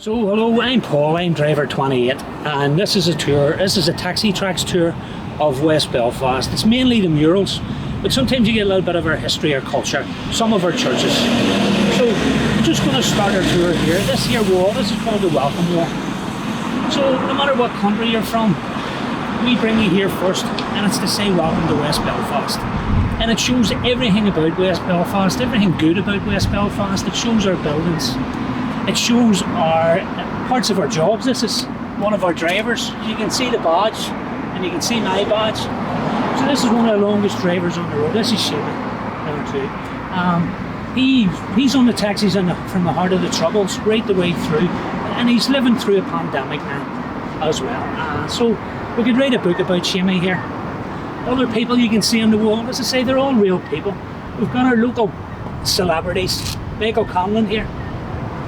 So hello, I'm Paul, I'm driver 28, and this is a Taxitrax tour of West Belfast. It's mainly the murals, but sometimes you get a little bit of our history or culture, some of our churches. So we're just going to start our tour here. This here wall, this is called the Welcome Wall. So no matter what country you're from, we bring you here first, and it's to say welcome to West Belfast. And it shows everything about West Belfast, everything good about West Belfast. It shows our buildings. It shows our parts of our jobs. This is one of our drivers. You can see the badge, and you can see my badge. So this is one of the longest drivers on the road. This is Seaman, number 2. He's on the taxis from the heart of the Troubles, right the way through, and he's living through a pandemic now as well. So we could write a book about Seaman here. Other people you can see on the wall, as I say, they're all real people. We've got our local celebrities, Michael Conley here.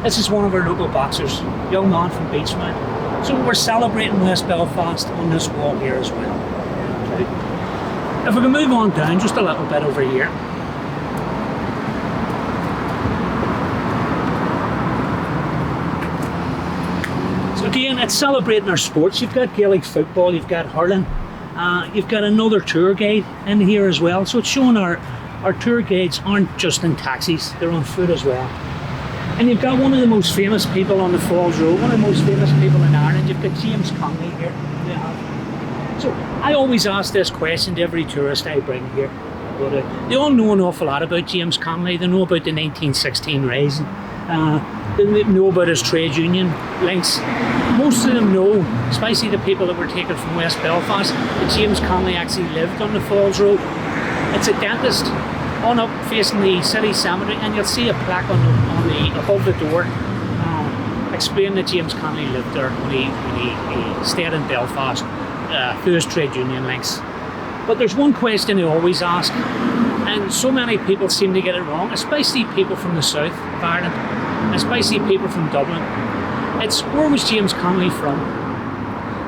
This is one of our local boxers, young man from Beachmount. So we're celebrating West Belfast on this wall here as well. Okay. If we can move on down just a little bit over here. So again, it's celebrating our sports. You've got Gaelic football, you've got hurling, you've got another tour guide in here as well. So it's showing our tour guides aren't just in taxis, they're on foot as well. And you've got one of the most famous people on the Falls Road, one of the most famous people in Ireland. You've got James Conley here. Yeah. So I always ask this question to every tourist I bring here. They all know an awful lot about James Conley. They know about the 1916 Rising. They know about his trade union links. Most of them know, especially the people that were taken from West Belfast, that James Conley actually lived on the Falls Road. It's a dentist on up facing the city cemetery, and you'll see a plaque above the door explaining that James Conley lived there when he stayed in Belfast through his trade union links. But there's one question I always ask, and so many people seem to get it wrong, especially people from the south of Ireland, especially people from Dublin. It's, where was James Conley from?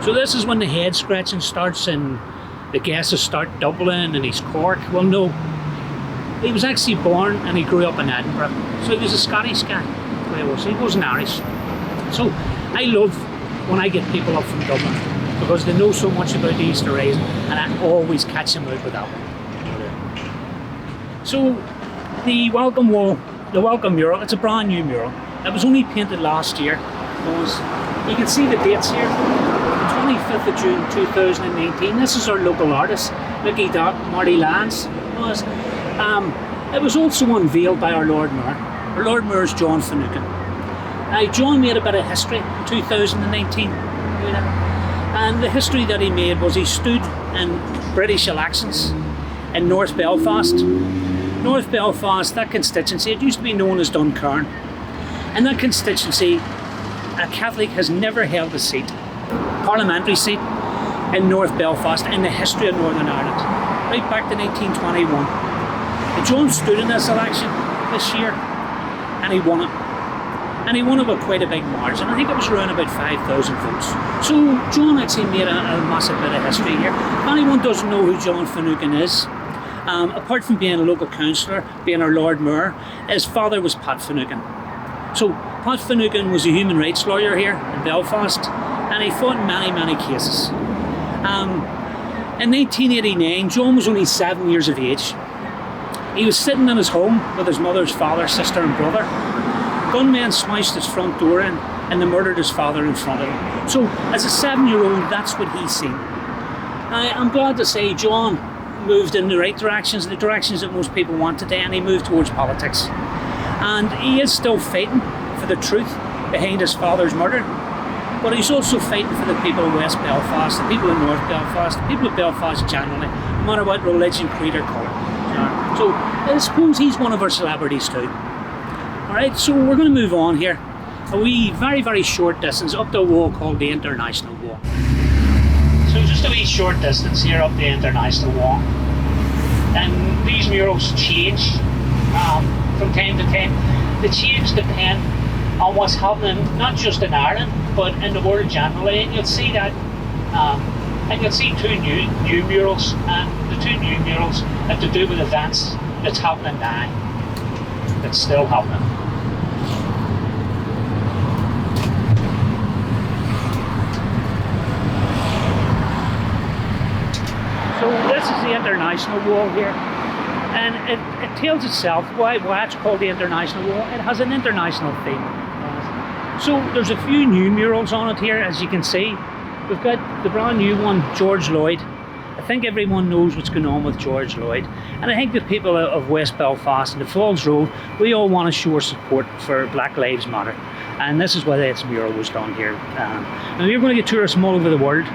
So this is when the head scratching starts and the guesses start Dublin and he's Cork. Well, no. He was actually born and he grew up in Edinburgh. So he was a Scottish guy. He wasn't Irish. So I love when I get people up from Dublin because they know so much about the Easter Rising, and I always catch them out with that one. So the welcome wall, the welcome mural, it's a brand new mural. It was only painted last year. You can see the dates here. 25th of June 2019. This is our local artist, Mickey Dock, Marty Lance. It was also unveiled by our Lord Mayor. Our Lord Mayor is John Finucane. Now, John made a bit of history in 2019. And the history that he made was he stood in British elections in North Belfast. North Belfast, that constituency, it used to be known as Duncarn. And that constituency, a Catholic has never held a seat, parliamentary seat, in North Belfast in the history of Northern Ireland, right back to 1921. And John stood in this election this year and he won it. And he won it with quite a big margin. I think it was around about 5,000 votes. So John actually made a massive bit of history here. If anyone doesn't know who John Finucane is, apart from being a local councillor, being our Lord Mayor, his father was Pat Finucane. So Pat Finucane was a human rights lawyer here in Belfast, and he fought in many, many cases. In 1989, John was only 7 years of age. He was sitting in his home with his mother's father, sister and brother. Gunmen smashed his front door in and they murdered his father in front of him. So as a 7-year-old, that's what he's seen. I'm glad to say John moved in the right directions, the directions that most people want today, and he moved towards politics. And he is still fighting for the truth behind his father's murder, but he's also fighting for the people of West Belfast, the people of North Belfast, the people of Belfast generally, no matter what religion, creed or colour. So I suppose he's one of our celebrities too. Alright, so we're going to move on here. A wee, very, very short distance up the wall called the International Wall. So just a wee short distance here up the International Wall. And these murals change from time to time. The change depend on what's happening, not just in Ireland, but in the world generally. And you'll see that, and you'll see two new murals. And the two new murals have to do with events that's happening now. That's still happening. the international wall here. And it tells itself why it's called the international wall. It has an international theme. So there's a few new murals on it here, as you can see. We've got the brand new one, George Lloyd. I think everyone knows what's going on with George Lloyd. And I think the people of West Belfast and the Falls Road, we all want to show our support for Black Lives Matter. And this is why this mural was done here. And we're going to get tourists from all over the world.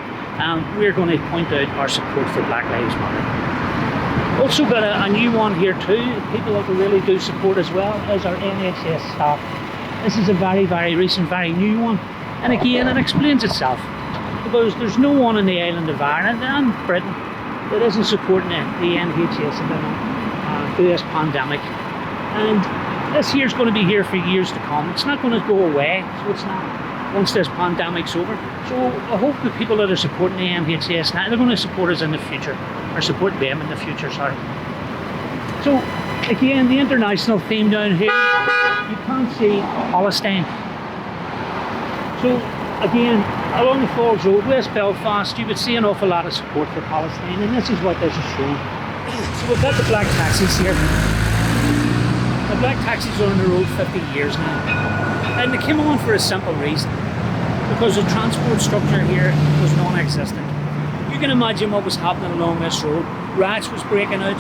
We're going to point out our support for Black Lives Matter. Also got a new one here too. People that we really do support as well as our NHS staff. This is a very, very recent, very new one. And again, it explains itself. Because there's no one in the island of Ireland and Britain that isn't supporting the NHS through this pandemic. And this year's going to be here for years to come. It's not going to go away, so it's not once this pandemic's over. So I hope the people that are supporting the NHS now, they're going to support us in the future, or support them in the future, sorry. So again, the international theme down here, you can't see Palestine. So again, along the Falls Road, West Belfast, you would see an awful lot of support for Palestine, and this is what this is showing. So we've got the black taxis here. The black taxis are on the road 50 years now. And they came on for a simple reason. Because the transport structure here was non-existent. You can imagine what was happening along this road. Riots was breaking out.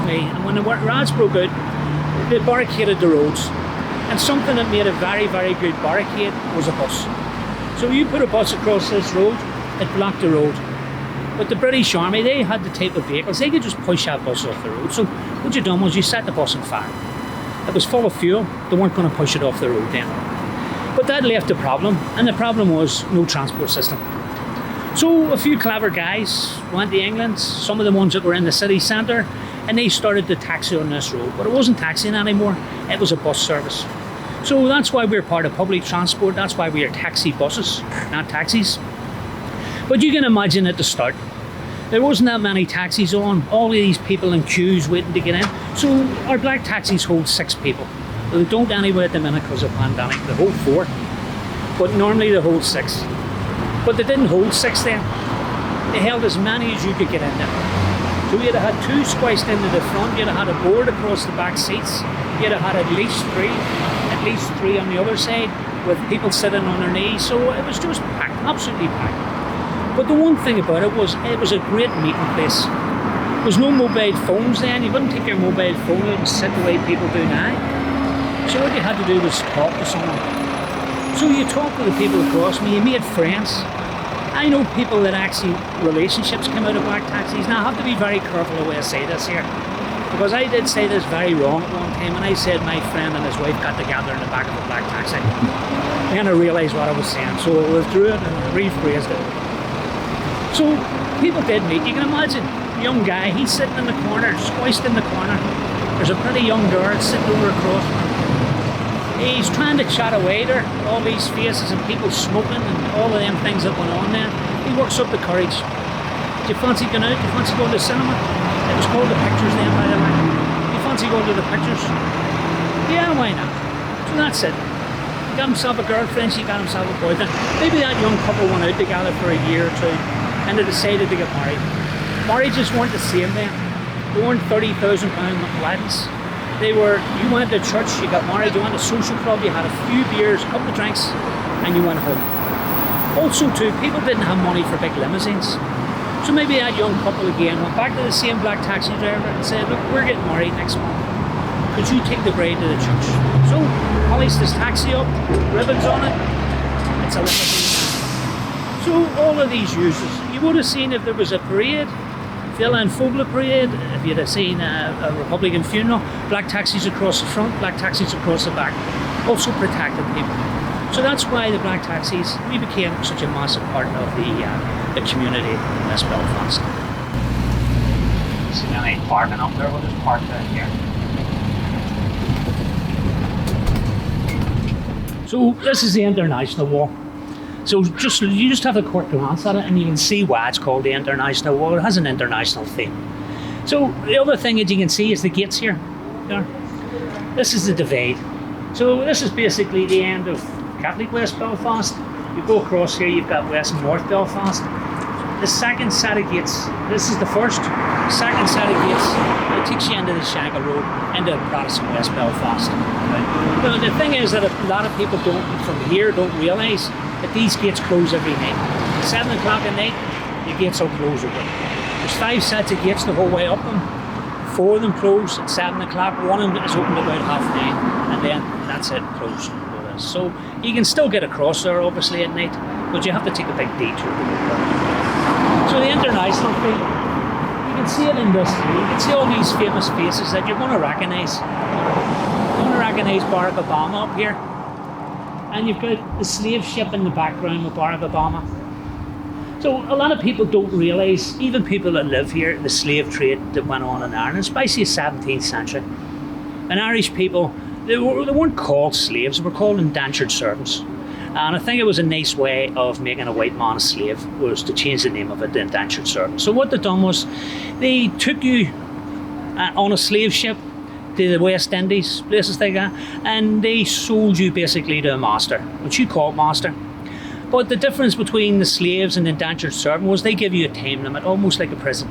And when the riots broke out, they barricaded the roads. And something that made a very, very good barricade was a bus. So you put a bus across this road, it blocked the road. But the British Army, they had the type of vehicles, they could just push that bus off the road. So what you done was you set the bus on fire. It was full of fuel, they weren't going to push it off the road then. But that left a problem, and the problem was no transport system. So a few clever guys went to England, some of the ones that were in the city centre, and they started to taxi on this road. But it wasn't taxiing anymore, it was a bus service. So that's why we're part of public transport, that's why we are taxi buses, not taxis. But you can imagine at the start, there wasn't that many taxis on, all of these people in queues waiting to get in. So our black taxis hold 6 people. They don't anyway at the minute because of the pandemic, they hold 4. But normally they hold 6. But they didn't hold 6 then. They held as many as you could get in there. So you'd have had 2 squished into the front, you'd have had a board across the back seats, you'd have had at least 3 on the other side with people sitting on their knees. So it was just packed, absolutely packed. But the one thing about it was a great meeting place. There was no mobile phones then, you wouldn't take your mobile phone out and sit the way people do now. So what you had to do was talk to someone. So you talk to the people across me, you made friends. I know people that actually, relationships came out of black taxis. Now I have to be very careful the way I say this here. Because I did say this very wrong at one time when I said my friend and his wife got together in the back of a black taxi. Then I realised what I was saying, so I withdrew it and I rephrased it. So people did meet. You can imagine, a young guy, he's sitting in the corner, squished in the corner. There's a pretty young girl sitting over across from him. He's trying to chat away there, all these faces and people smoking and all of them things that went on there. He works up the courage. Do you fancy going out? Do you fancy going to the cinema? It was called The Pictures then, by the way. Do you fancy going to The Pictures? Yeah, why not? So that's it. He got himself a girlfriend, she got himself a boyfriend. Maybe that young couple went out together for a year or 2 and they decided to get married. Marriages weren't the same then. They weren't £30,000 weddings. They were, you went to church, you got married, you went to a social club, you had a few beers, a couple of drinks, and you went home. Also too, people didn't have money for big limousines. So maybe that young couple again went back to the same black taxi driver and said, look, we're getting married next month. Could you take the bride to the church? So, hoist this taxi up, ribbons on it, it's a limousine. So all of these uses, you would have seen if there was a parade, Féile and Phobail parade, if you'd have seen a Republican funeral, black taxis across the front, black taxis across the back, also protected people. So that's why the black taxis, we became such a massive part of the community in West Belfast. See any parking up there, we'll just park down here. So this is the international wall. So you just have a quick glance at it and you can see why it's called the international wall. It has an international theme. So the other thing that you can see is the gates here. This is the divide. So this is basically the end of Catholic West Belfast. You go across here, you've got West and North Belfast. the second set of gates, this is the first, second set of gates, it takes you into the Shankill Road, into Protestant West Belfast. Right? But the thing is that a lot of people from here don't realise that these gates close every night. At 7 o'clock at night, the gates will close open. There's 5 sets of gates the whole way up them. 4 of them close at 7 o'clock, one of them is open about 9:30, and then that's it, closed. So you can still get across there obviously at night, but you have to take a big detour to get there. So the international thing, you can see it in this here. You can see all these famous faces that you're going to recognise. You're going to recognise Barack Obama up here. And you've got the slave ship in the background with Barack Obama. So a lot of people don't realise, even people that live here, the slave trade that went on in Ireland, especially the 17th century. And Irish people, they weren't called slaves, they were called indentured servants. And I think it was a nice way of making a white man a slave, was to change the name of it to indentured servant. So what they done was, they took you on a slave ship to the West Indies, places like that, and they sold you basically to a master, which you called master. But the difference between the slaves and the indentured servant was they give you a time limit, almost like a prison.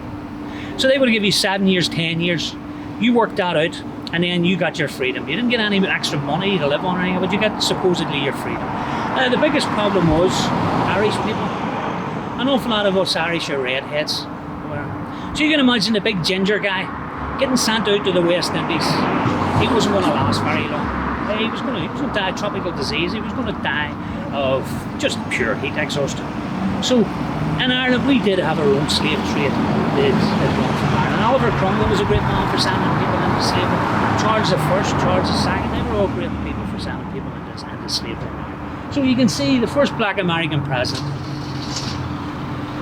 So they would give you 7 years, 10 years. You worked that out, and then you got your freedom. You didn't get any extra money to live on or anything, but you got supposedly your freedom. The biggest problem was Irish people. An awful lot of us Irish are redheads. So you can imagine the big ginger guy getting sent out to the West Indies. He wasn't going to last very long. He was going to die of tropical disease. He was going to die of just pure heat exhaustion. So in Ireland we did have our own slave trade. It run from Ireland. Oliver Cromwell was a great man for sending people into slavery. Charles I, Charles II, they were all great people for sending people into slavery. So you can see the first black American president.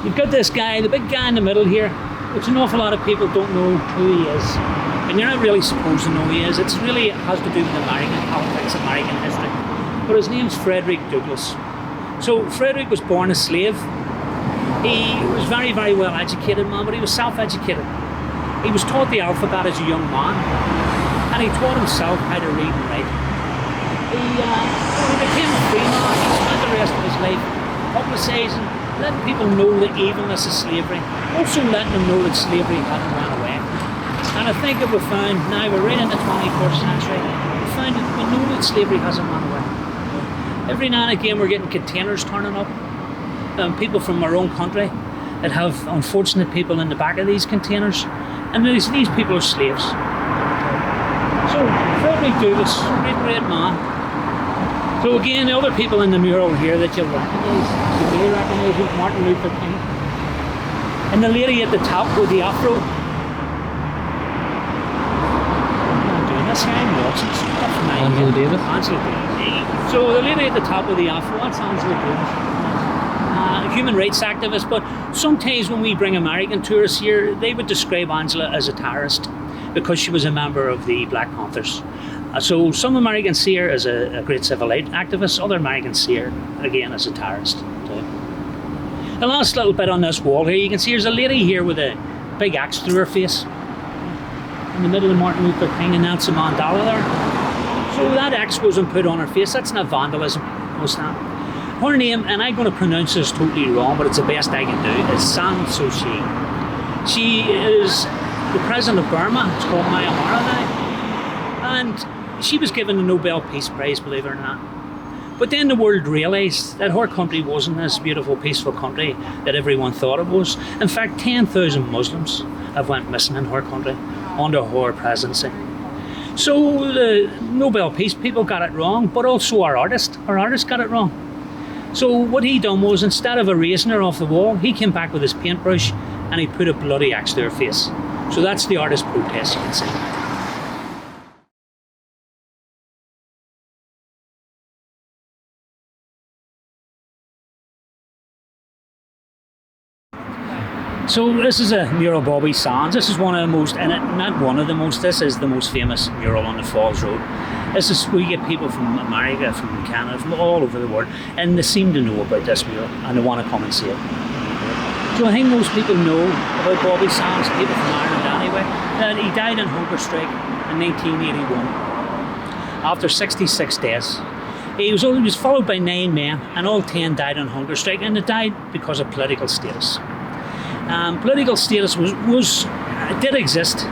You've got this guy, the big guy in the middle here, which an awful lot of people don't know who he is. And you're not really supposed to know who he is. It has to do with American politics, American history. But his name's Frederick Douglass. So Frederick was born a slave. He was very, very well educated man, but he was self-educated. He was taught the alphabet as a young man, and he taught himself how to read and write. He became a free man. He spent the rest of his life publicising, letting people know the evilness of slavery, also letting them know that slavery hadn't run away. And I think that we found, now we're right in the 21st century, we find that we know that slavery hasn't run away. Every now and again we're getting containers turning up, people from our own country that have unfortunate people in the back of these containers, and these people are slaves. So Frederick Douglass, great man. So again, the other people in the mural here that you'll recognise, you may recognise with Martin Luther King. And the lady at the top with the afro. I'm doing this here, I'm watching stuff. Angela Davis. Angela Davis. So the lady at the top with the afro, that's Angela Davis. A human rights activist, but sometimes when we bring American tourists here, they would describe Angela as a terrorist because she was a member of the Black Panthers. So some Americans see her as a great civil rights activist, other Americans see her again as a terrorist. The last little bit on this wall here, you can see there's a lady here with a big axe through her face. In the middle of Martin Luther King and Nelson Mandela there. So that axe wasn't put on her face, that's not vandalism, what's that? Her name, and I'm going to pronounce this totally wrong, but it's the best I can do, is San Suu Kyi. She is the president of Burma, it's called Myanmar now, and she was given the Nobel Peace Prize, believe it or not. But then the world realised that her country wasn't this beautiful, peaceful country that everyone thought it was. In fact, 10,000 Muslims have went missing in her country under her presidency. So the Nobel Peace people got it wrong, but also our artist got it wrong. So what he done was, instead of erasing her off the wall, he came back with his paintbrush and he put a bloody axe to her face. So that's the artist protest, you can see. So this is a mural of Bobby Sands. This is one of the most, and not one of the most, this is the most famous mural on the Falls Road. This is, we get people from America, from Canada, from all over the world, and they seem to know about this mural and they want to come and see it. So I think most people know about Bobby Sands, people from Ireland anyway. And he died in hunger strike in 1981 after 66 days. He was followed by 9 men, and all 10 died on hunger strike, and they died because of political status. Political status did exist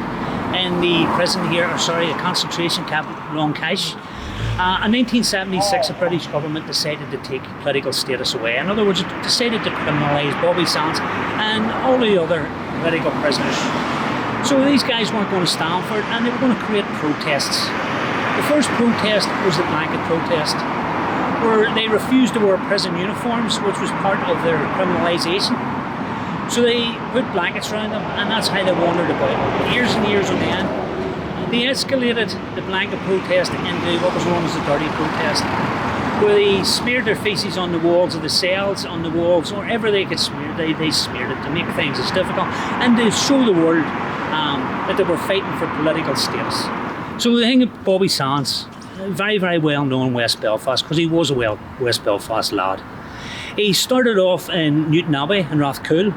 in the prison here, a concentration camp, Long Cache. In 1976, the British government decided to take political status away. In other words, it decided to criminalise Bobby Sands and all the other political prisoners. So these guys weren't going to stand for it, and they were going to create protests. The first protest was the blanket protest, where they refused to wear prison uniforms, which was part of their criminalisation. So they put blankets around them, and that's how they wandered about. Years and years on end, they escalated the blanket protest into what was known as the dirty protest, where they smeared their faces on the walls of the cells, on the walls, wherever they could smear, they smeared it to make things as difficult and to show the world that they were fighting for political status. So the thing of Bobby Sands, very, very well known in West Belfast, because he was a West Belfast lad. He started off in Newton Abbey in Rathcoole.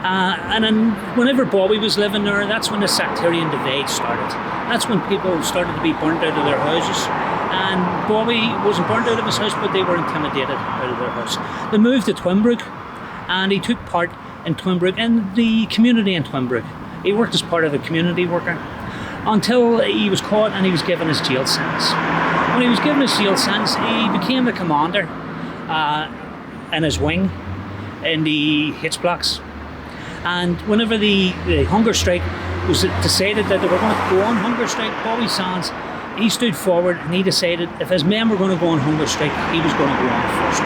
And then whenever Bobby was living there, that's when the sectarian divide started. That's when people started to be burnt out of their houses. And Bobby wasn't burnt out of his house, but they were intimidated out of their house. They moved to Twinbrook, and he took part in Twinbrook and the community in Twinbrook. He worked as part of a community worker until he was caught and he was given his jail sentence. When he was given his jail sentence, he became the commander in his wing in the H blocks. And whenever the hunger strike was decided that they were going to go on hunger strike, Bobby Sands, he stood forward and he decided if his men were going to go on hunger strike, he was going to go on first.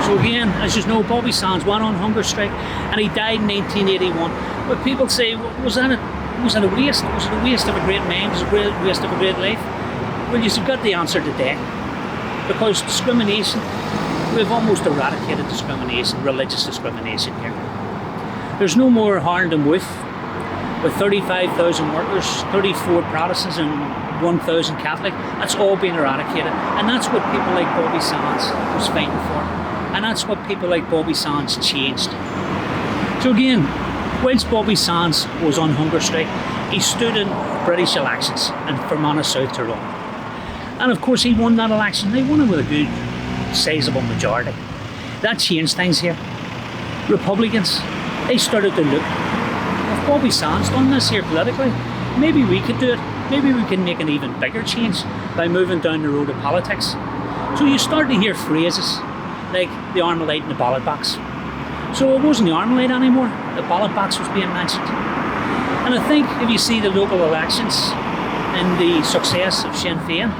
So again, as you know, Bobby Sands went on hunger strike and he died in 1981. But people say, was that a waste? Was it a waste of a great man? Was it a waste of a great life? Well, you've got the answer today. Because discrimination, we've almost eradicated discrimination, religious discrimination here. There's no more Harlem Wolf with 35,000 workers, 34 Protestants and 1,000 Catholic. That's all been eradicated. And that's what people like Bobby Sands was fighting for. And that's what people like Bobby Sands changed. So again, whilst Bobby Sands was on hunger strike, he stood in British elections in Fermanagh South Tyrone. And of course he won that election. They won it with a good, sizeable majority. That changed things here. Republicans, they started to look, if Bobby Sands done this here politically, maybe we could do it. Maybe we can make an even bigger change by moving down the road of politics. So you start to hear phrases like the Armalite and the ballot box. So it wasn't the Armalite anymore, the ballot box was being mentioned. And I think if you see the local elections and the success of Sinn Féin,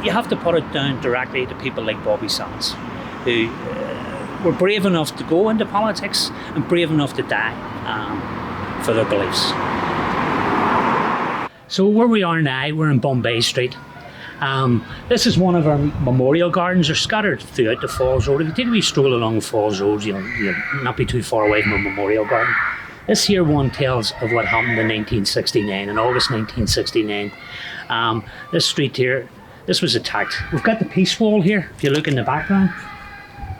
you have to put it down directly to people like Bobby Sands, who were brave enough to go into politics and brave enough to die for their beliefs. So where we are now, we're in Bombay Street. This is one of our memorial gardens. They're scattered throughout the Falls Road. If you take a wee stroll along the Falls Road, you'll not be too far away from a memorial garden. This here one tells of what happened in 1969, in August 1969. This street here, this was attacked. We've got the Peace Wall here, if you look in the background.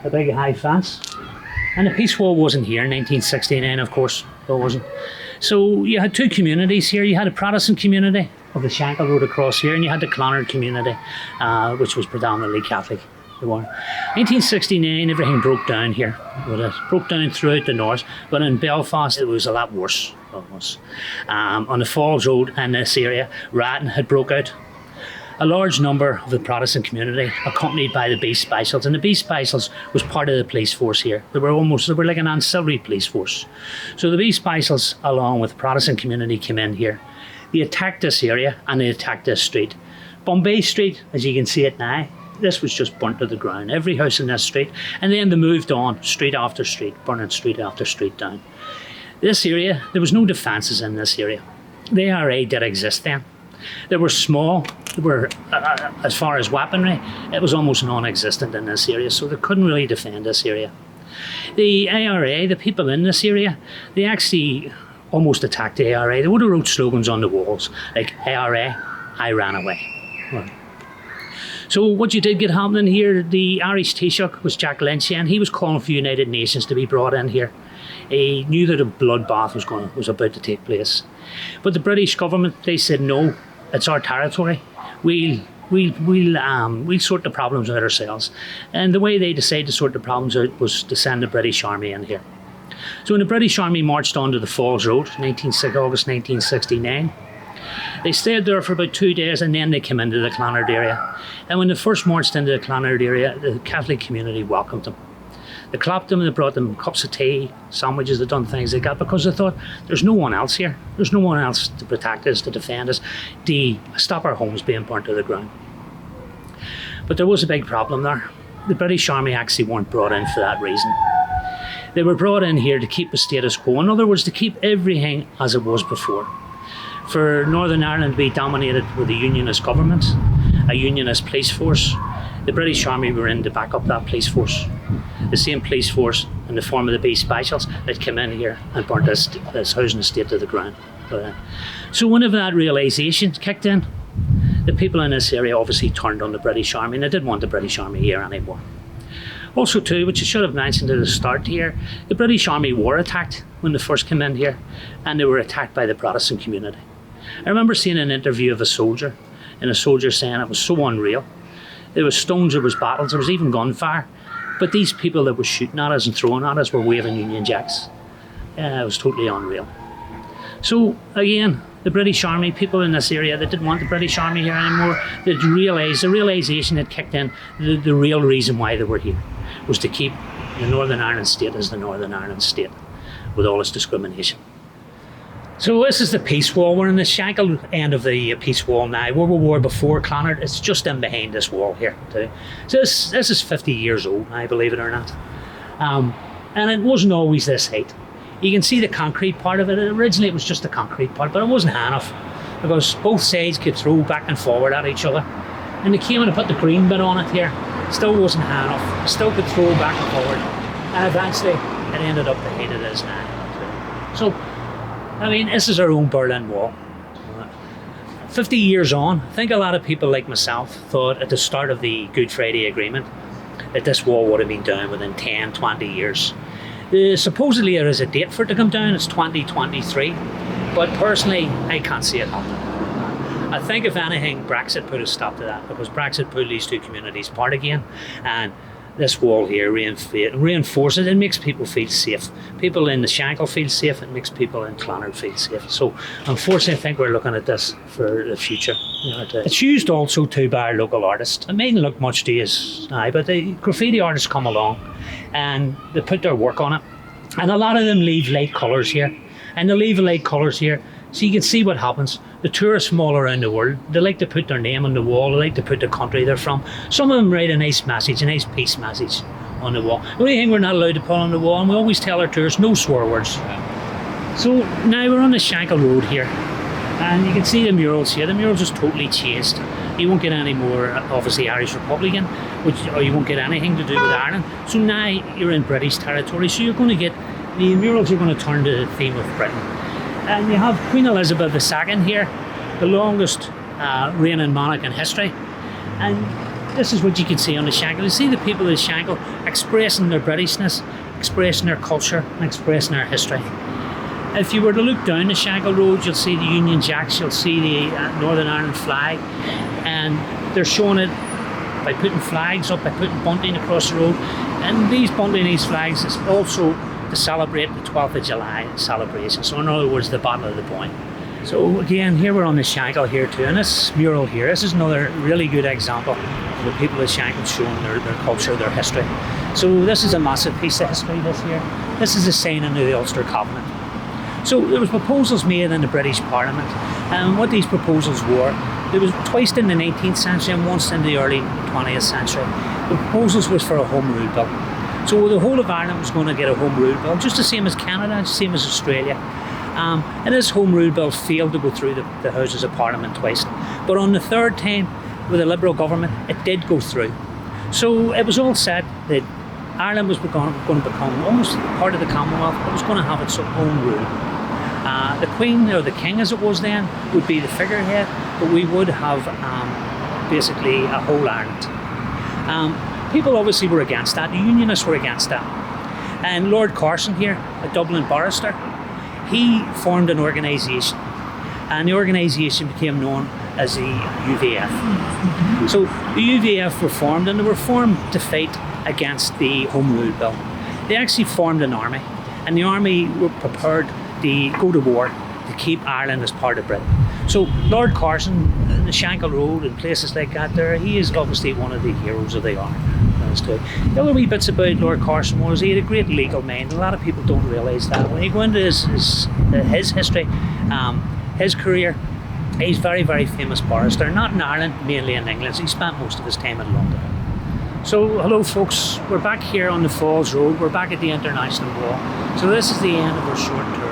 A big high fence. And the Peace Wall wasn't here in 1969, of course, it wasn't. So you had two communities here. You had a Protestant community of the Shankill Road across here, and you had the Clonard community, which was predominantly Catholic. 1969, everything broke down here. It broke down throughout the north, but in Belfast it was a lot worse. On the Falls Road in this area, rioting had broke out. A large number of the Protestant community, accompanied by the Beast Specials, and the Beast Specials was part of the police force here. They were like an ancillary police force. So the Beast Specials, along with the Protestant community, came in here. They attacked this area and they attacked this street. Bombay Street, as you can see it now, this was just burnt to the ground. Every house in this street, and then they moved on street after street, burning street after street down. This area, there was no defences in this area. The ARA did exist then. They were small. They were, as far as weaponry, it was almost non-existent in this area, so they couldn't really defend this area. The ARA, the people in this area, they actually almost attacked the ARA. They would have wrote slogans on the walls like ARA, I ran away. Well, so what you did get happening here, the Irish Taoiseach was Jack Lynch, and he was calling for United Nations to be brought in here. He knew that a bloodbath was about to take place. But the British government, they said no, it's our territory. We'll sort the problems out ourselves. And the way they decided to sort the problems out was to send the British Army in here. So when the British Army marched onto the Falls Road, August 1969, they stayed there for about 2 days and then they came into the Clonard area. And when they first marched into the Clonard area, the Catholic community welcomed them. They clapped them, they brought them cups of tea, sandwiches, they done things like that because they thought there's no one else here. There's no one else to protect us, to defend us, to stop our homes being burnt to the ground. But there was a big problem there. The British Army actually weren't brought in for that reason. They were brought in here to keep the status quo. In other words, to keep everything as it was before. For Northern Ireland to be dominated with a unionist government, a unionist police force, the British Army were in to back up that police force. The same police force in the form of the B Specials that came in here and burnt this housing estate to the ground. So whenever that realisation kicked in, the people in this area obviously turned on the British Army and they didn't want the British Army here anymore. Also too, which I should have mentioned at the start here, the British Army were attacked when they first came in here, and they were attacked by the Protestant community. I remember seeing an interview of a soldier, and a soldier saying it was so unreal. There was stones, there was battles, there was even gunfire, but these people that were shooting at us and throwing at us were waving Union Jacks. It was totally unreal. So again, the British Army, people in this area that didn't want the British Army here anymore, the realisation had kicked in, the real reason why they were here was to keep the Northern Ireland state as the Northern Ireland state with all its discrimination. So this is the peace wall. We're in the Shankill end of the peace wall now. Where we were before Clonard, it's just in behind this wall here too. So this is 50 years old now, believe it or not. And it wasn't always this height. You can see the concrete part of it. Originally it was just the concrete part, but it wasn't high enough because both sides could throw back and forward at each other. And they came in and put the green bit on it here. Still wasn't high enough. Still could throw back and forward. And eventually it ended up the height it is now. So, I mean, this is our own Berlin Wall. 50 years on, I think a lot of people like myself thought at the start of the Good Friday Agreement that this wall would have been down within 10, 20 years. Supposedly there is a date for it to come down, it's 2023, but personally I can't see it happening. I think if anything, Brexit put a stop to that because Brexit put these two communities apart again, and this wall here reinforces it, makes people feel safe. People in the Shankill feel safe, it makes people in Clonard feel safe. So unfortunately I think we're looking at this for the future. It's used also too by our local artists. It mightn't look much to you now, but the graffiti artists come along and they put their work on it. And a lot of them leave light colours here. And they leave light colours here so you can see what happens. The tourists from all around the world, they like to put their name on the wall, they like to put the country they're from. Some of them write a nice message, a nice peace message on the wall. The only thing we're not allowed to put on the wall, and we always tell our tourists, no swear words. So now we're on the Shankill Road here, and you can see the murals here. The murals is totally changed. You won't get any more, obviously, Irish Republican, or you won't get anything to do with Ireland. So now you're in British territory, so you're going to get, the murals are going to turn to the theme of Britain. And you have Queen Elizabeth II here, the longest reigning monarch in history. And this is what you can see on the Shankill. You see the people of the Shankill expressing their Britishness, expressing their culture, and expressing their history. If you were to look down the Shankill Road, you'll see the Union Jacks, you'll see the Northern Ireland flag, and they're showing it by putting flags up, by putting bunting across the road. And these bunting, these flags, is also to celebrate the 12th of July celebration. So in other words, the Battle of the Boyne. So again, here we're on the Shankill here too, and this mural here, this is another really good example of the people of Shankill showing their culture, their history. So this is a massive piece of history this year. This is a signing of the Ulster Covenant. So there was proposals made in the British Parliament, and what these proposals were, there was twice in the 19th century and once in the early 20th century. The proposals was for a Home Rule Bill. So the whole of Ireland was going to get a Home Rule Bill, just the same as Canada, the same as Australia. And this Home Rule Bill failed to go through the Houses of Parliament twice. But on the third time, with a Liberal government, it did go through. So it was all said that Ireland was going to become almost part of the Commonwealth. It was going to have its own rule. The Queen, or the King as it was then, would be the figurehead, but we would have basically a whole Ireland. People obviously were against that. The Unionists were against that. And Lord Carson here, a Dublin barrister, he formed an organisation, and the organisation became known as the UVF. So the UVF were formed, and they were formed to fight against the Home Rule Bill. They actually formed an army, and the army were prepared to go to war to keep Ireland as part of Britain. So Lord Carson, the Shankill Road and places like that there, he is obviously one of the heroes of the army. The other wee bits about Lord Carson was he had a great legal mind. A lot of people don't realise that. When you go into his history, his career, he's very, very famous barrister, not in Ireland, mainly in England. He spent most of his time in London. So hello folks, we're back here on the Falls Road, we're back at the International Wall. So this is the end of our short tour.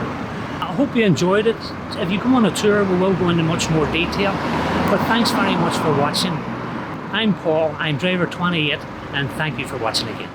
I hope you enjoyed it. If you come on a tour, we will go into much more detail. But thanks very much for watching. I'm Paul, I'm driver 28, and thank you for watching again.